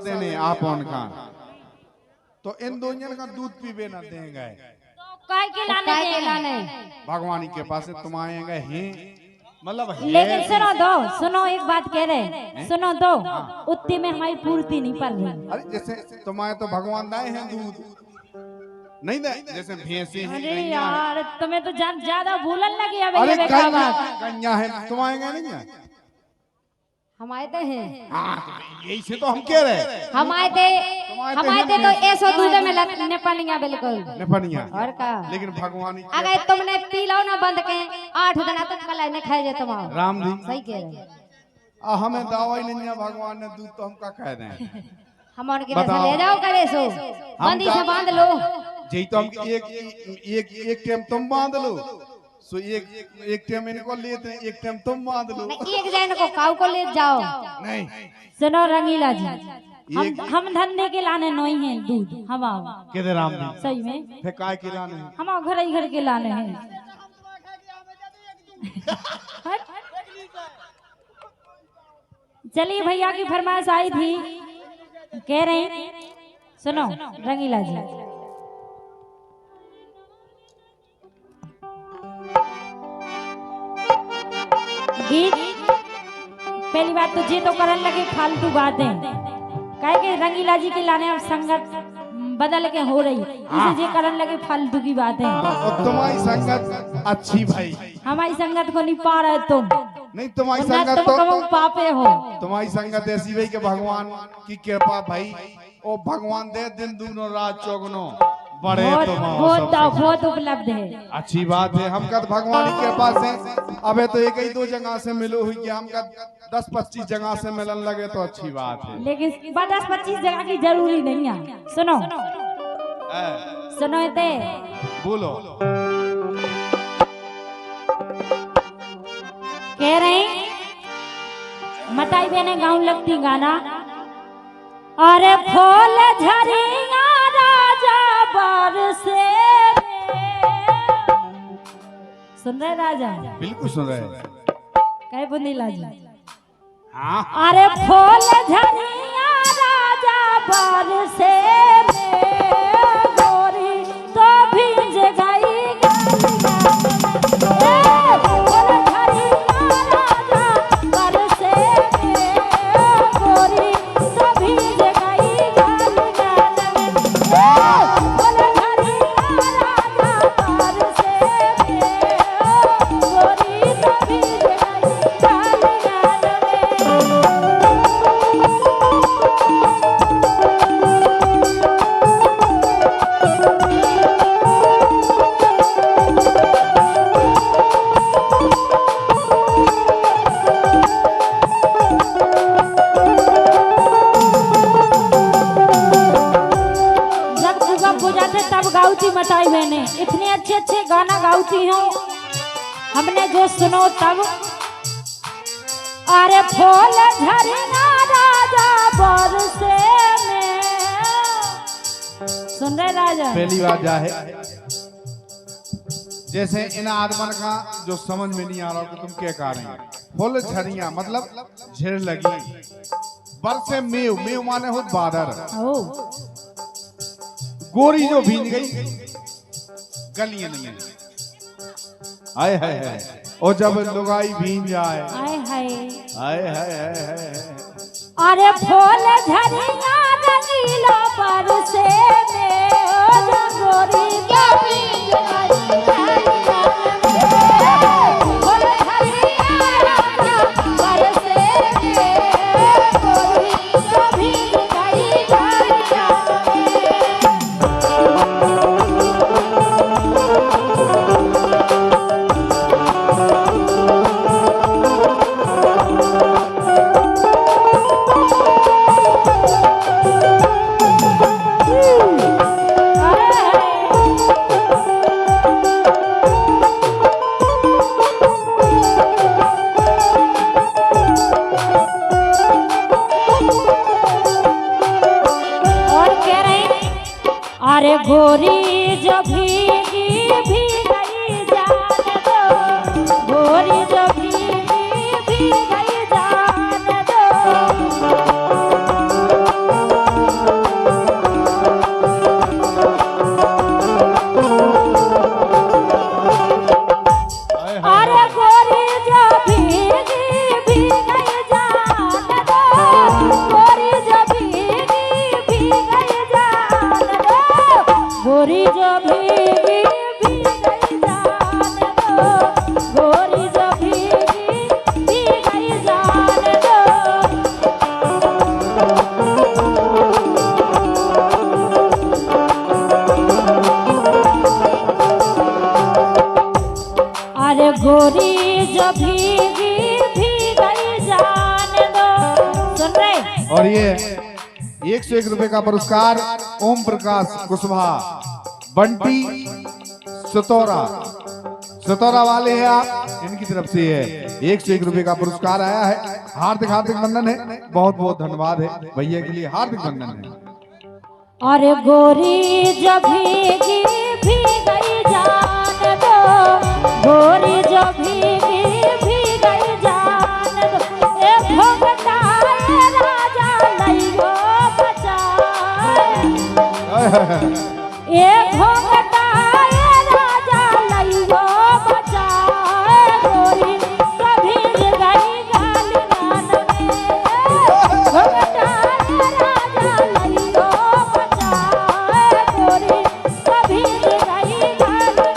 देने आप उनका तो इन दोनों का दूध पीबे ना देंगे काय के लाने भगवानी के पास तुम आएंगे ही मतलब लेकिन सुनो एक बात कह रहे सुनो दो उतनी में हमारी पूर्ति नहीं पड़ रही। अरे जैसे तुम्हारे तो भगवान दाए हैं दूध नहीं दे जैसे भैंसी हैं अरे यार तुम्हें तो ज्यादा भूलन लगी अब अरे ये गैया है तुम आएंगे नहीं है हम आए थे हैं हाँ तो यही से तो हम कह रहे हम आए थे तो ऐसो दूध में नेपालिया बिल्कुल नेपालिया और का लेकिन भगवान अगर तुमने पी लो ना बंद के 8 दिन तक कल ने खाए जे तुम राम जी सही कह रहे हमें दवाई नहीं है भगवान ने दूध तो हम का कह रहे हैं हम उनके पास ले जाओ करे सो बंदी से बांध लो यही तो हम एक टाइम तुम बांध लो सो एक टाइम इनको लेते हैं एक टाइम तुम बांध लो एक जन को काऊ को ले जाओ नहीं सुनो रंगीला जी हम धंधे के लाने नहीं हैं दूध हम आओ कहते राम जी सही में फिर काय के लाने हैं हम घर ही घर के लाने हैं चलिए भैया की फरमाइश आई थी कह रहे सुनो रंगीला जी गीत पहली बात तो जी तो करने लगे फालतू बातें कहे कि रंगीला जी के लाने अब संगत बदल के हो रही इसे जे करने लगे फालतू की बातें तुम्हारी संगत अच्छी भाई हमारी संगत को नहीं पा रहे तुम नहीं तुम्हारी संगत तो पापे हो तुम्हारी संगत ऐसी भाई के भगवान की कृपा भाई ओ भगवान दे दिन दूनो रात चौगनो बड़े बहुत उपलब्ध है अच्छी बात है हम का भगवान की कृपा से अबे तो एक ही दो जगह से मिलो हुई कि हम का 10-25 जगह से मिलन लगे तो अच्छी बात है लेकिन 10-25 जगह की जरूरी नहीं है सुनो सुनो ते बोलो कह रहे मताई बहने गाँव लगती गाना अरे फूल झरिया राजा बरसे सुन रहे राजा बिल्कुल सुन रहे कहे बुंदीला जी हाँ अरे फूल झरिया राजा बरसे गोरी तो भीज गई मताई बहने इतने अच्छे गाना गाती हो हमने जो सुनो तब अरे फूल झरना राजा बरसे में सुन रहे राजा पहली बात जा है जैसे इन आदमन का जो समझ में नहीं आ रहा कि तुम क्या कह रहे हैं फूल झरिया मतलब झिड़ लगी बरसे मेव मेव माने हो बादर गोरी जो भींज गई गलियां नहीं आए हाय हाय और जब लुगाई भींज जाए आए हाय आए हाय हाय अरे फूल झरिया रंगीला बरसे में गोरी जो भींज गई फूल झरिया राजा बरसे में गोरी जो भींज गई अरे गोरी जो भीगी भीगई जान दो गोरी जो भीगी भीगई जान दो 101 रुपए का पुरस्कार ओम प्रकाश कुशवाहा बंटी सतौरा वाले हैं आप, इनकी तरफ से है 101 रुपए का पुरस्कार आया है। हार्दिक हार्दिक वंदन है, बहुत बहुत धन्यवाद है भैया के लिए, हार्दिक वंदन है। अरे गोरी जब भी गई जान दो, गोरी जब भी गई जान दो, ए भोगता ए राजा लइयो बचाए, ए भोगता ए राजा लइयो बचाए, गोरी कभी गई गालियान में, भोगता ए राजा लइयो बचाए, गोरी कभी गई गालियान में।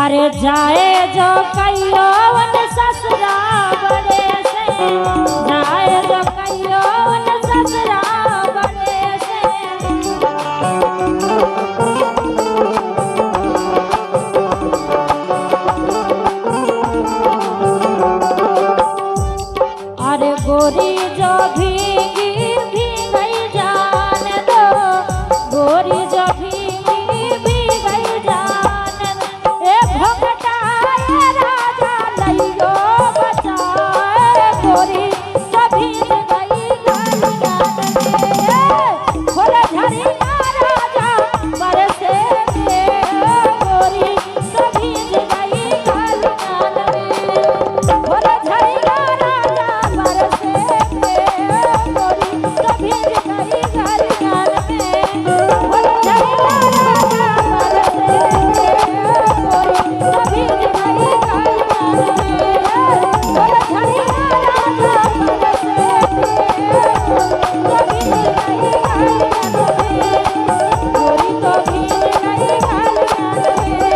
अरे जाए जो कहियो वन ससुरा बड़े से, जाए जो कहियो वन ससुरा बड़े से, अरे गोरी जो भी गई जान दो, गोरी जो भी गई जान दो, ए भोगता ए राजा लइयो बचाए, गोरी कभी गई गालियान में, भोले झरिया राजा बरसे के, गोरी कभी गई गालियान में, भोले झरिया राजा बरसे के, गोरी कभी गई गालियान में, भोले झरिया राजा बरसे के, गोरी कभी गई गालियान में, भोले झरिया राजा बरसे के, कभी गई गालियान में, गोरी तो भीज गई गालियान में,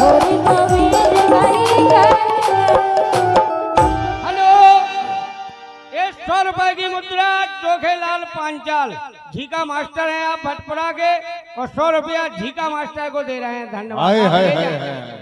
गोरी तो भीज गई गालियान में। हेलो, ये 100 रुपए की मुद्रा चोखेलाल पांचाल झीका मास्टर हैं आप भटपुरा के, और 100 रुपया झीका मास्टर को दे रहे हैं। धन्यवाद। हाय हाय हाय हाय।